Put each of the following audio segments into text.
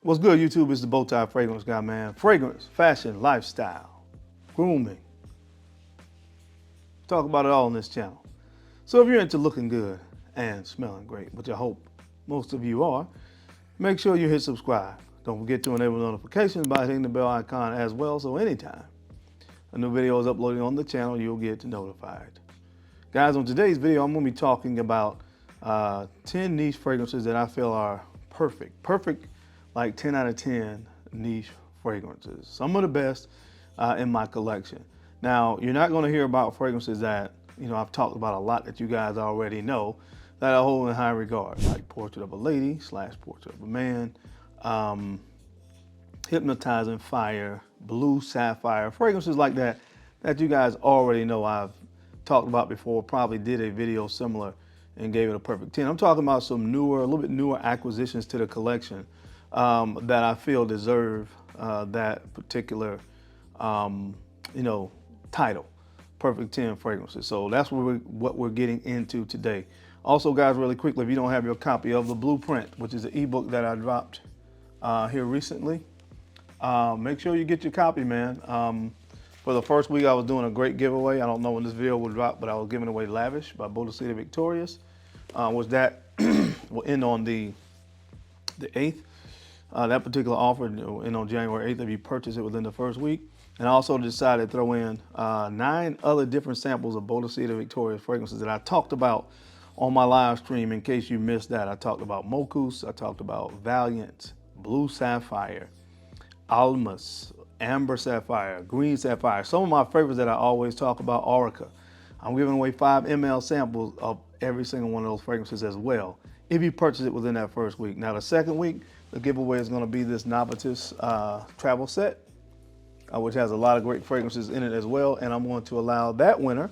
What's good, YouTube? It's the BowTie Fragrance Guy, man. Fragrance, fashion, lifestyle, grooming. Talk about it all on this channel. So if you're into looking good and smelling great, which I hope most of you are, make sure you hit subscribe. Don't forget to enable notifications by hitting the bell icon as well, so anytime a new video is uploaded on the channel, you'll get notified. Guys, on today's video, I'm going to be talking about 10 niche fragrances that I feel are perfect. Perfect, like 10 out of 10 niche fragrances. Some of the best in my collection. Now, you're not going to hear about fragrances that, I've talked about a lot that you guys already know that I hold in high regard, like Portrait of a Lady / Portrait of a Man, Hypnotizing Fire, Blue Sapphire, fragrances like that that you guys already know I've talked about before, probably did a video similar and gave it a perfect 10. I'm talking about some newer, a little bit newer acquisitions to the collection that I feel deserve that particular, title, Perfect 10 Fragrances. So that's what we're getting into today. Also, guys, really quickly, if you don't have your copy of the Blueprint, which is an ebook that I dropped here recently, make sure you get your copy, man. For the first week, I was doing a great giveaway. I don't know when this video will drop, but I was giving away Lavish by BowTie Victorious. That will end on the 8th. That particular offer will end on January 8th if you purchase it within the first week. And I also decided to throw in 9 other different samples of BowTie Victorious fragrances that I talked about on my live stream. In case you missed that, I talked about Mocus, I talked about Valiant, Blue Sapphire, Almas, Amber Sapphire, Green Sapphire. Some of my favorites that I always talk about, Orica. I'm giving away 5 ml samples of every single one of those fragrances as well, if you purchase it within that first week. Now, the second week, the giveaway is going to be this Navitus travel set, which has a lot of great fragrances in it as well. And I'm going to allow that winner,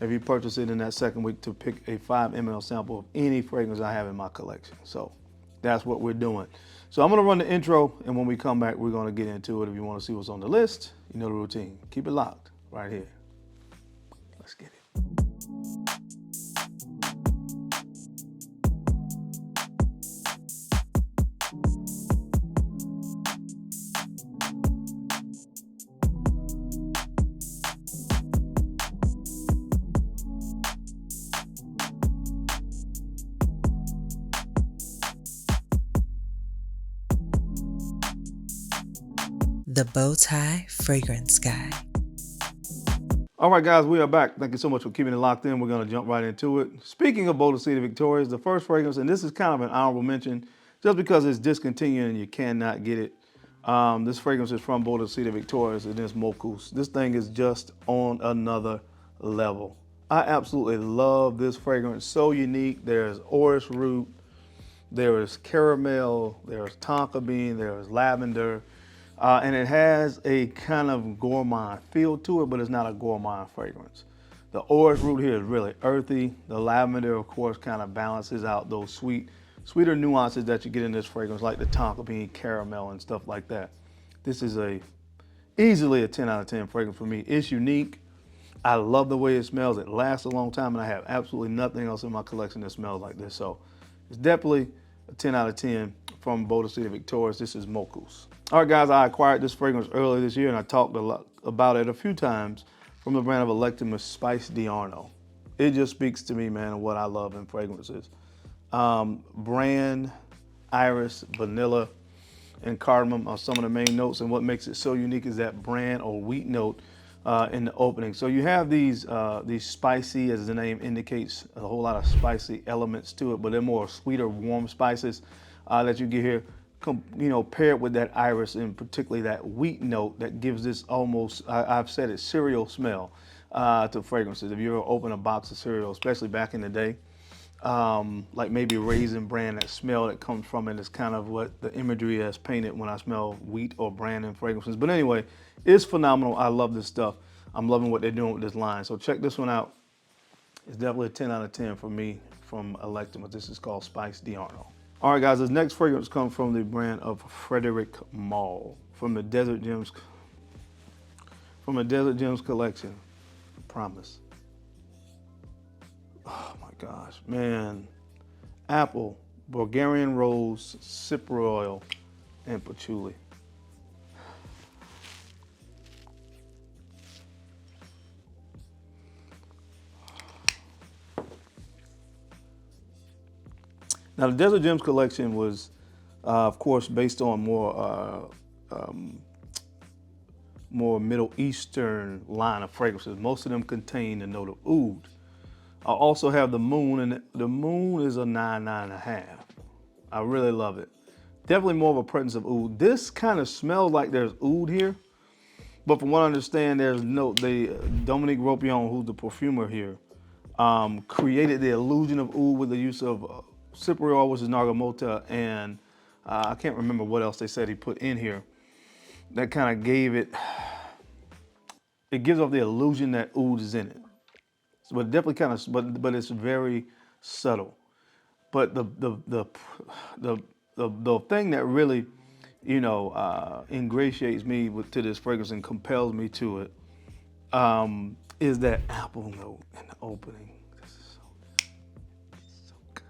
if you purchase it in that second week, to pick a 5 ml sample of any fragrance I have in my collection. So that's what we're doing. So I'm going to run the intro, and when we come back, we're going to get into it. If you want to see what's on the list, you know the routine. Keep it locked right here. Let's get it. The BowTie Fragrance Guy. All right, guys, we are back. Thank you so much for keeping it locked in. We're going to jump right into it. Speaking of BowTie Victorious, the first fragrance, and this is kind of an honorable mention, just because it's discontinued and you cannot get it. This fragrance is from BowTie Victorious, and it's Mocus. This thing is just on another level. I absolutely love this fragrance. So unique. There's orris root, there is caramel, there's tonka bean, there's lavender. And it has a kind of gourmand feel to it, but it's not a gourmand fragrance. The orris root here is really earthy. The lavender, of course, kind of balances out those sweeter nuances that you get in this fragrance, like the tonka bean, caramel, and stuff like that. This is easily a 10 out of 10 fragrance for me. It's unique. I love the way it smells. It lasts a long time, and I have absolutely nothing else in my collection that smells like this. So it's definitely a 10 out of 10 from BowTie Victorious. This is Mocus. All right, guys, I acquired this fragrance earlier this year, and I talked a lot about it a few times, from the brand of Electimus Spice Diarno. It just speaks to me, man, of what I love in fragrances. Bran, iris, vanilla, and cardamom are some of the main notes, and what makes it so unique is that bran or wheat note in the opening. So you have these spicy, as the name indicates, a whole lot of spicy elements to it, but they're more sweeter, warm spices that you get here. Paired with that iris, and particularly that wheat note that gives this almost, I've said it, cereal smell to fragrances. If you ever open a box of cereal, especially back in the day, like maybe Raisin Bran, that smell that comes from it is kind of what the imagery has painted when I smell wheat or bran in fragrances. But anyway, it's phenomenal. I love this stuff. I'm loving what they're doing with this line. So check this one out. It's definitely a 10 out of 10 for me from Electimus. This is called Spice Diarno. All right, guys, this next fragrance comes from the brand of Frederic Malle, from the Desert Gems collection. I promise. Oh my gosh, man. Apple, Bulgarian rose, cypriol oil, and patchouli. Now, the Desert Gems collection was, of course, based on more Middle Eastern line of fragrances. Most of them contain a note of oud. I also have the Moon, and the Moon is a 9.5. I really love it. Definitely more of a presence of oud. This kind of smells like there's oud here, but from what I understand, there's no. Dominique Ropion, who's the perfumer here, created the illusion of oud with the use of Cypriol, which is Nargamota, and I can't remember what else they said he put in here. That kind of gave it. It gives off the illusion that oud is in it. So it definitely kind of, but it's very subtle. But the thing that really, ingratiates me to this fragrance and compels me to it, is that apple note in the opening. This is so good.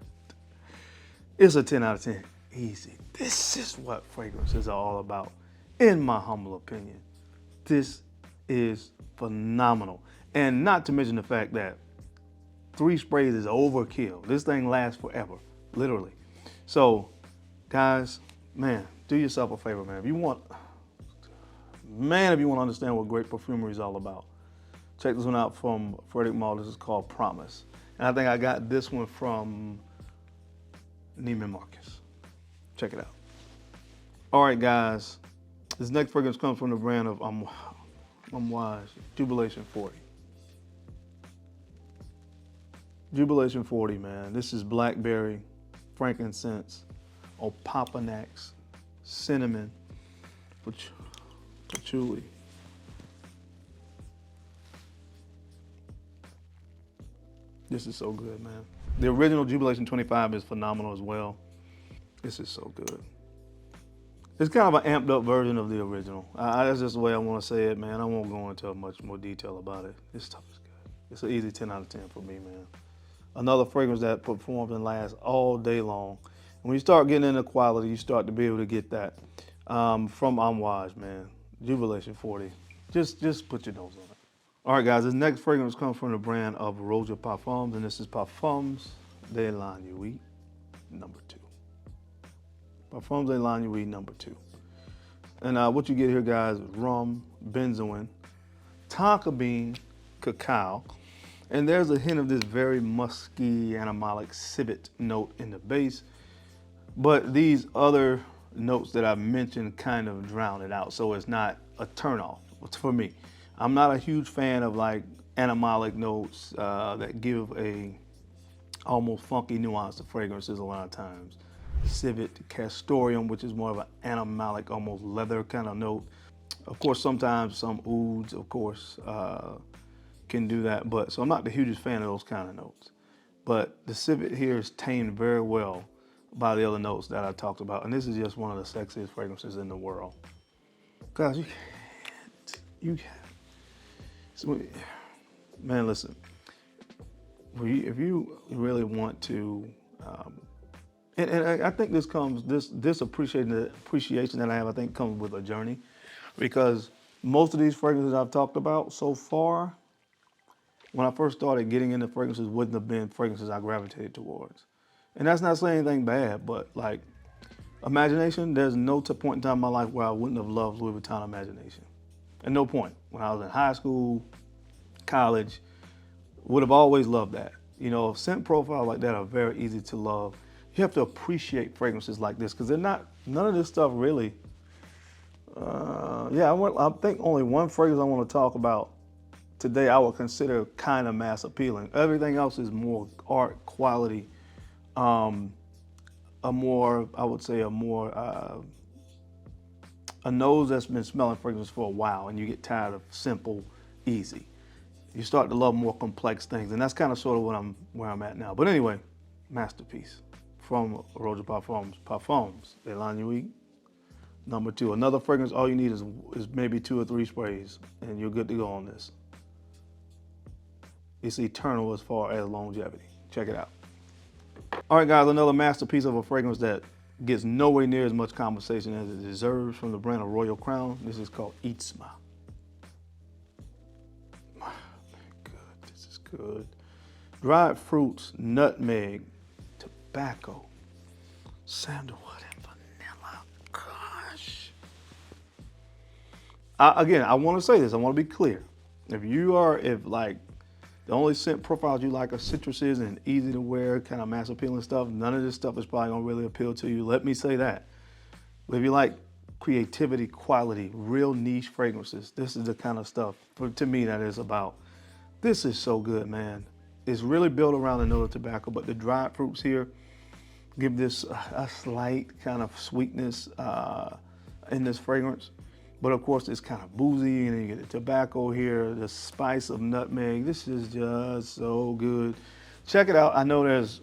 It's a 10 out of 10. Easy. This is what fragrances are all about, in my humble opinion. This is phenomenal. And not to mention the fact that 3 sprays is overkill. This thing lasts forever, literally. So, guys, man, do yourself a favor, man. If you want to understand what great perfumery is all about, check this one out from Frederic Malle. This is called Promise. And I think I got this one from Neiman Marcus. Check it out. All right, guys. This next fragrance comes from the brand of I'm Wise, Jubilation 40. Jubilation 40, man. This is blackberry, frankincense, opopanax, cinnamon, patchouli. This is so good, man. The original Jubilation 25 is phenomenal as well. This is so good. It's kind of an amped up version of the original. That's just the way I want to say it, man. I won't go into much more detail about it. This stuff is good. It's an easy 10 out of 10 for me, man. Another fragrance that performs and lasts all day long. And when you start getting into quality, you start to be able to get that from Amouage, man. Jubilation 40. Just put your nose on it. All right, guys, this next fragrance comes from the brand of Roja Parfums, and this is Parfums de la Nuit, number 2. Parfums de la Nuit, number 2. And what you get here, guys, is rum, benzoin, tonka bean, cacao, and there's a hint of this very musky, animalic civet note in the base. But these other notes that I've mentioned kind of drown it out, so it's not a turnoff for me. I'm not a huge fan of like animalic notes that give a almost funky nuance to fragrances a lot of times. Civet, castoreum, which is more of an animalic, almost leather kind of note. Of course, sometimes some ouds, of course, can do that, but so I'm not the hugest fan of those kind of notes. But the civet here is tamed very well by the other notes that I talked about, and this is just one of the sexiest fragrances in the world. Guys, you can't. So, man, listen. If you really want to, and I think this comes this appreciation that I have, I think comes with a journey, because most of these fragrances I've talked about so far, when I first started getting into fragrances, wouldn't have been fragrances I gravitated towards. And that's not saying anything bad, but like imagination, there's no point in time in my life where I wouldn't have loved Louis Vuitton Imagination. At no point. When I was in high school, college, would have always loved that. You know, scent profiles like that are very easy to love. You have to appreciate fragrances like this because none of this stuff really. I think only one fragrance I want to talk about today I would consider kind of mass appealing. Everything else is more art quality, a nose that's been smelling fragrances for a while, and you get tired of simple, easy. You start to love more complex things, and that's kind of sort of where I'm at now. But anyway, masterpiece from Roja Parfums, Parfums de la Nuit, number 2. Another fragrance, all you need is maybe 2 or 3 sprays, and you're good to go on this. It's eternal as far as longevity. Check it out. All right, guys, another masterpiece of a fragrance that Gets nowhere near as much conversation as it deserves from the brand of Royal Crown. This is called Itsma. Good, this is good. Dried fruits, nutmeg, tobacco, sandalwood, and vanilla. Gosh. Again, I want to say this. I want to be clear. If like the only scent profiles you like are citruses and easy to wear, kind of mass appealing stuff, none of this stuff is probably gonna really appeal to you. Let me say that. But if you like creativity, quality, real niche fragrances, this is the kind of stuff to me that is about. This is so good, man. It's really built around the note of tobacco, but the dried fruits here give this a slight kind of sweetness in this fragrance. But of course, it's kind of boozy, and then you get the tobacco here, the spice of nutmeg. This is just so good. Check it out. I know there's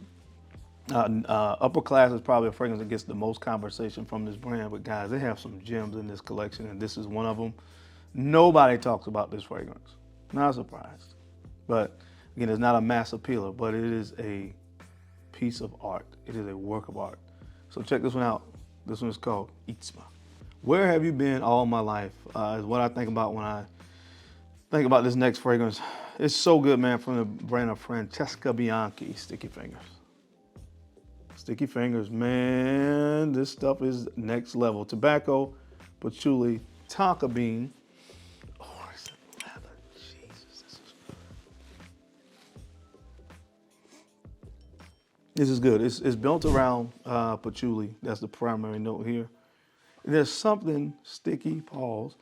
Upper Class is probably a fragrance that gets the most conversation from this brand, but guys, they have some gems in this collection, and this is one of them. Nobody talks about this fragrance. Not surprised. But again, it's not a mass appealer, but it is a piece of art. It is a work of art. So check this one out. This one is called Itsma. Where have you been all my life is what I think about when I think about this next fragrance. It's so good, man, from the brand of Francesca Bianchi, Sticky Fingers. Sticky Fingers, man, this stuff is next level. Tobacco, patchouli, tonka bean. Oh, it's leather. Jesus, this is good. This is good. It's built around patchouli. That's the primary note here. There's something sticky, pause,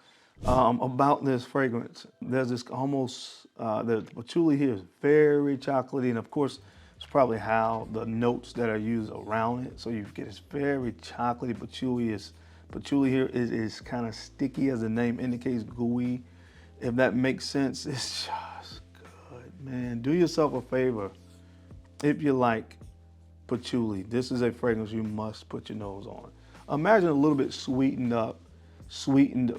about this fragrance. There's this almost, the patchouli here is very chocolatey, and of course, it's probably how the notes that are used around it. So you get this very chocolatey patchouli here is kind of sticky, as the name indicates, gooey. If that makes sense, it's just good, man. Do yourself a favor. If you like patchouli, this is a fragrance you must put your nose on. Imagine a little bit sweetened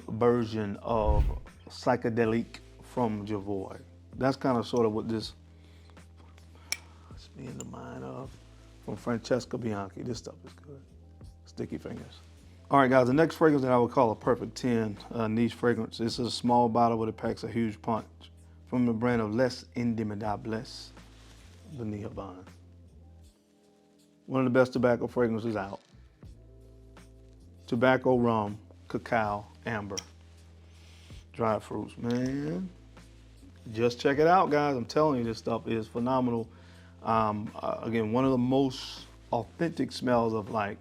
version of Psychedelic from Javoy. That's kind of sort of what this puts me in the mind of from Francesca Bianchi. This stuff is good. Sticky Fingers. All right, guys, the next fragrance that I would call a perfect 10 niche fragrance. This is a small bottle, but it packs a huge punch from the brand of Les Indimitables, Vanilla Havana. One of the best tobacco fragrances out. Tobacco, rum, cacao, amber, dried fruits, man. Just check it out, guys. I'm telling you, this stuff is phenomenal. Again, one of the most authentic smells of like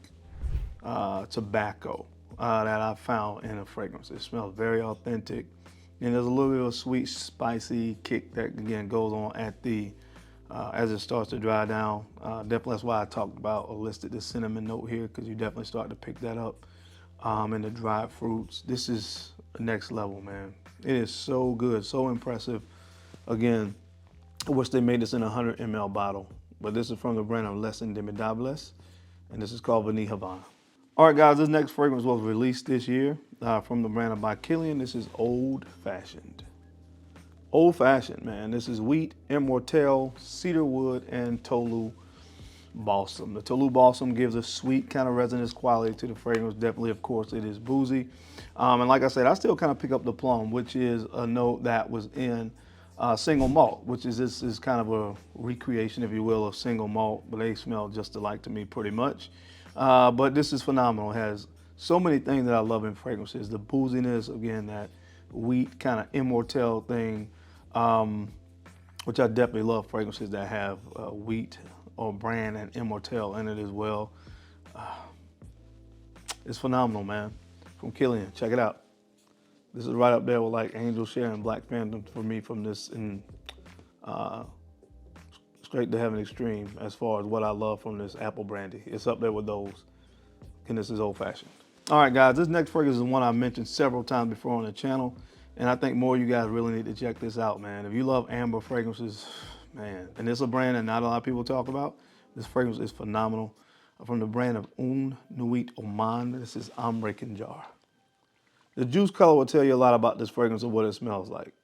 tobacco that I've found in a fragrance. It smells very authentic, and there's a little bit of a sweet, spicy kick that again goes on at the as it starts to dry down. Definitely that's why I talked about or listed the cinnamon note here, because you definitely start to pick that up. And the dried fruits. This is next level, man. It is so good, so impressive. Again, I wish they made this in a 100 ml bottle, but this is from the brand of Les Indimitables, and this is called Vanilla Havana. All right, guys, this next fragrance was released this year from the brand of By Kilian. This is Old Fashioned. Old Fashioned, man. This is wheat, immortelle, cedarwood, and Tolu balsam. The Tolu balsam gives a sweet kind of resinous quality to the fragrance. Definitely, of course, it is boozy. And like I said, I still kind of pick up the plum, which is a note that was in single malt, which is this is kind of a recreation, if you will, of single malt, but they smell just alike to me pretty much. But this is phenomenal. It has so many things that I love in fragrances. The booziness, again, that wheat kind of immortelle thing, which I definitely love fragrances that have wheat or brand and immortelle in it as well. It's phenomenal, man. From Kilian, check it out. This is right up there with like Angel Share and Black Phantom for me from this in Straight to Heaven Extreme as far as what I love from this apple brandy. It's up there with those, and this is Old Fashioned. All right, guys, this next fragrance is one I mentioned several times before on the channel, and I think more of you guys really need to check this out, man. If you love amber fragrances, man, and it's a brand that not a lot of people talk about. This fragrance is phenomenal. From the brand of Un Nuit Oman, this is Ombreing Jar. The juice color will tell you a lot about this fragrance and what it smells like.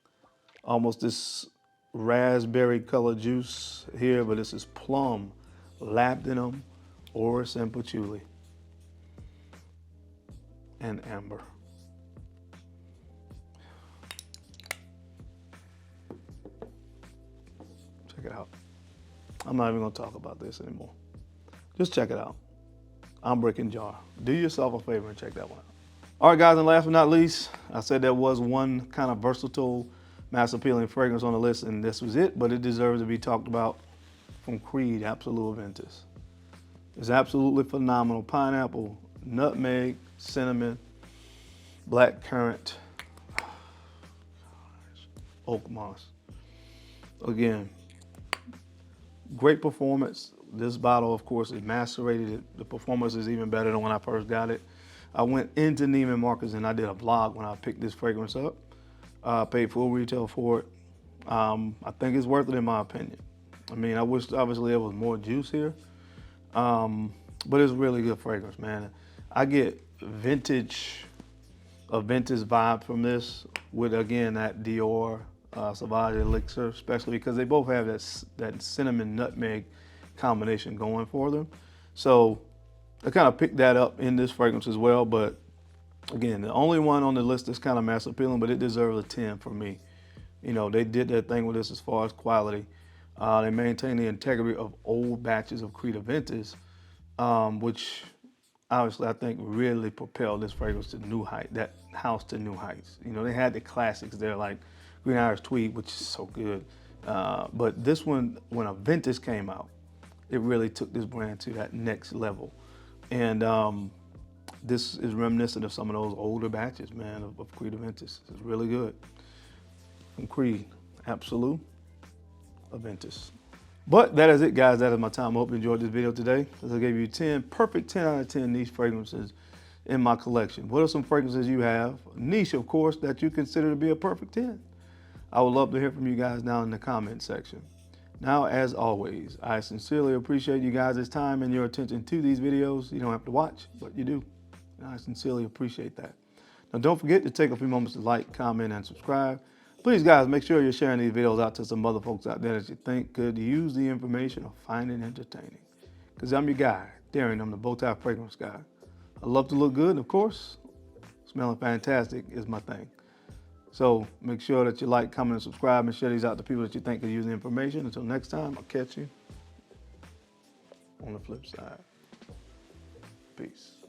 Almost this raspberry color juice here, but this is plum, labdanum, orris, and patchouli. and amber. Check it out. I'm not even gonna talk about this anymore. Just check it out. Ombreing Jar. Do yourself a favor and check that one out. All right, guys, and last but not least, I said there was one kind of versatile, mass appealing fragrance on the list, and this was it, but it deserves to be talked about from Creed, Absolute Aventus. It's absolutely phenomenal. Pineapple, nutmeg, cinnamon, black currant, oak moss. Again, great performance. This bottle, of course, is macerated. The performance is even better than when I first got it. I went into Neiman Marcus and I did a vlog when I picked this fragrance up. I paid full retail for it. I think it's worth it in my opinion. I mean, I wish obviously there was more juice here, but it's really good fragrance, man. I get a vintage vibe from this with, again, that Dior Sauvage Elixir, especially because they both have that cinnamon nutmeg combination going for them. So I kind of picked that up in this fragrance as well, but again, the only one on the list that's kind of mass appealing, but it deserves a 10 for me. You know, they did their thing with this as far as quality. They maintain the integrity of old batches of Creed Aventus, which obviously I think really propelled this fragrance to new height, that house to new heights. You know, they had the classics there like Green Irish Tweed, which is so good. But this one, when Aventus came out, it really took this brand to that next level. And this is reminiscent of some of those older batches, man, of Creed Aventus. It's really good. From Creed, Absolute Aventus. But that is it, guys. That is my time. I hope you enjoyed this video today, as I gave you 10 perfect 10 out of 10 niche fragrances in my collection. What are some fragrances you have, niche of course, that you consider to be a perfect 10? I would love to hear from you guys down in the comment section. Now, as always, I sincerely appreciate you guys' time and your attention to these videos. You don't have to watch, but you do. And I sincerely appreciate that. Now, don't forget to take a few moments to like, comment, and subscribe. Please, guys, make sure you're sharing these videos out to some other folks out there that you think could use the information or find it entertaining. Because I'm your guy, Darren. I'm the BowTie fragrance guy. I love to look good, and of course, smelling fantastic is my thing. So make sure that you like, comment, and subscribe, and share these out to people that you think could use the information. Until next time, I'll catch you on the flip side. Peace.